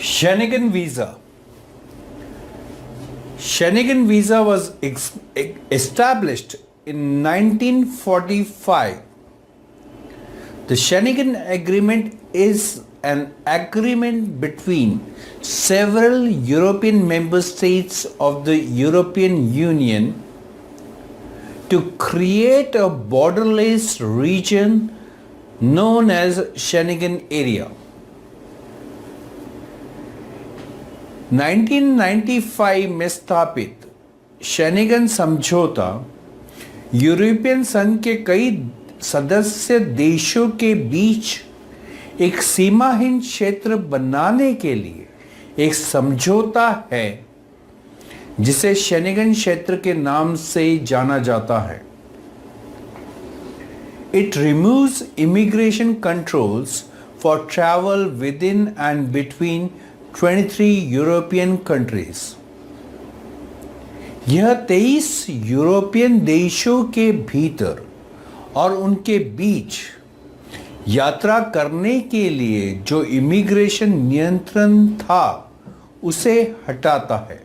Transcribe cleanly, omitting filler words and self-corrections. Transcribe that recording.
Schengen visa. Schengen visa was established in 1945. The Schengen Agreement is an agreement between several European member states of the European Union to create a borderless region known as Schengen area. 1995 में स्थापित Schengen समझौता European संघ के कई सदस्य देशों के बीच एक सीमाहीन क्षेत्र बनाने के लिए एक समझौता है जिसे शेनेगन क्षेत्र के नाम से जाना जाता है. It removes immigration controls for travel within and between 23 European countries. यह 23 यूरोपियन देशों के भीतर और उनके बीच यात्रा करने के लिए जो इमिग्रेशन नियंत्रण था उसे हटाता है.